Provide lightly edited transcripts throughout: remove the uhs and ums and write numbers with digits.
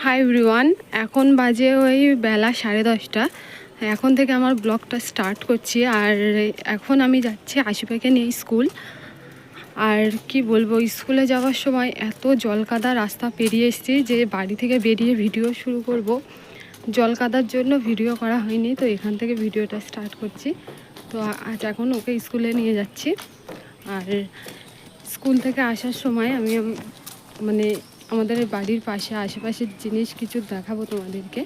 Hi everyone, এখন বাজে ওই বেলা 10:30। এখন থেকে আমার ব্লগটা স্টার্ট করছি। আর এখন আমি যাচ্ছি আশিপাকে নিয়ে স্কুল। আর কি বলবো, স্কুলে যাওয়ার সময় এত জলকাদা রাস্তা পেরিয়ে এসেছি যে বাড়ি থেকে বেরিয়ে ভিডিও শুরু করব, জলকাদার জন্য ভিডিও করা হয়নি। তো এখান থেকে ভিডিওটা স্টার্ট করছি। তো আজ এখন ওকে স্কুলে নিয়ে যাচ্ছি। আর স্কুল থেকে আসার সময় আমি মানে আমাদের বাড়ির পাশে আশেপাশের জিনিস কিছু দেখাবো তোমাদেরকে।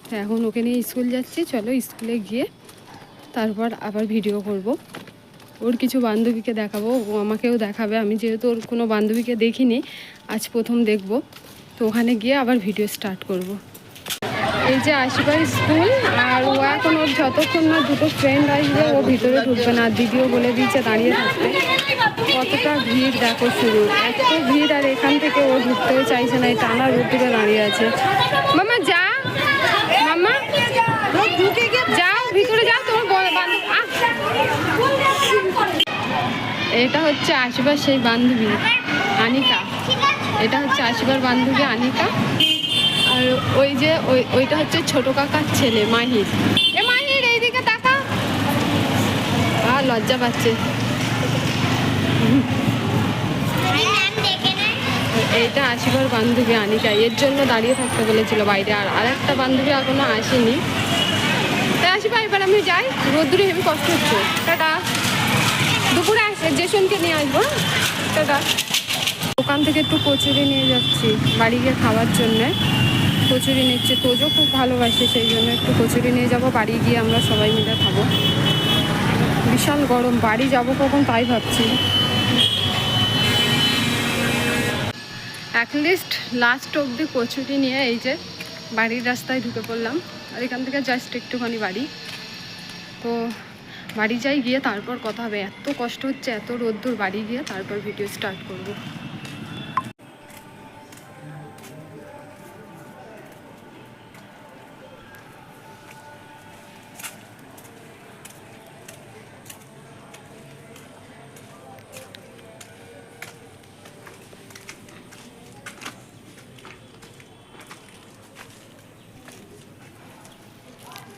তো এখন ওকে নিয়ে স্কুল যাচ্ছি, চলো স্কুলে গিয়ে তারপর আবার ভিডিও করব। ওর কিছু বান্ধবীকে দেখাবো, ও আমাকেও দেখাবে। আমি যেহেতু ওর কোনো বান্ধবীকে দেখিনি, আজ প্রথম দেখব। তো ওখানে গিয়ে আবার ভিডিও স্টার্ট করব। এই যে আশিপার স্কুল, আর ও এখন ওর যতক্ষণ না দুটো ফ্রেন্ড আসবে ও ভিতরে ঢুকবে না। দিদিও বলে দিয়েছে দাঁড়িয়ে থাকতে। কতটা ভিড় দেখো, শুরু এত ভিড়। আর এখান থেকে ও ঢুকতেও চাইছে না, এই টানা রোদ্দুরে দাঁড়িয়ে আছে। মামা যা, মামা ঢুকে গিয়ে যাও, ভিতরে যাও। তোমার এটা হচ্ছে আশিবার সেই বান্ধবী আনিকা। এটা হচ্ছে আশিবার বান্ধবী আনিকা। আর ওই যে ওইটা হচ্ছে ছোট কাকার ছেলে মাহির। এ মাহির, এইদিকে তাকা। আর লজ্জা পাচ্ছে। এইটা আশিবার বান্ধবী আনিকা, এর জন্য দাঁড়িয়ে থাকতে বলেছিল বাইরে। আর আরেকটা বান্ধবী এখনো আসেনি। তাই আশিবা, এবার আমি যাই, রোদ্দুরে হেবি কষ্ট হচ্ছে। টাটা, দুপুরে আসে জেসনকে নিয়ে আসবো। টাটা। দোকান থেকে একটু কচুরি নিয়ে যাচ্ছি বাড়ি গিয়ে খাওয়ার জন্যে। কচুরি নিচ্ছে, তোজও খুব ভালোবাসে, সেই জন্য একটু কচুরি নিয়ে যাব। বাড়ি গিয়ে আমরা সবাই মিলে খাবো। বিশাল গরম, বাড়ি যাব কখন তাই ভাবছি। অ্যাটলিস্ট লাস্ট অবধি কচুরি নিয়ে এই যে বাড়ির রাস্তায় ঢুকে পড়লাম। আর এখান থেকে জাস্ট একটুখানি বাড়ি। তো বাড়ি যাই, গিয়ে তারপর কথা হবে। এত কষ্ট হচ্ছে, এত রোদ্দুর, বাড়ি গিয়ে তারপর ভিডিও স্টার্ট করব।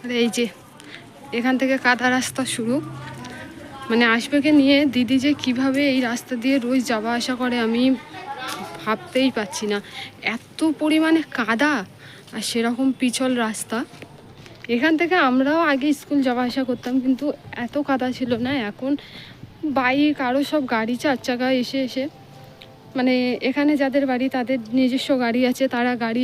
আর এই যে এখান থেকে কাদা রাস্তা শুরু। মানে আশপাকে নিয়ে দিদি যে কিভাবে এই রাস্তা দিয়ে রোজ যাওয়া আসা করে আমি ভাবতেই পারছি না। এত পরিমাণে কাদা আর সেরকম পিছল রাস্তা। এখান থেকে আমরাও আগে স্কুল যাওয়া আসা করতাম, কিন্তু এত কাদা ছিল না। এখন বাইক আরও সব গাড়ি 4 চাকা এসে মানে এখানে যাদের বাড়ি তাদের নিজস্ব গাড়ি আছে, তারা গাড়ি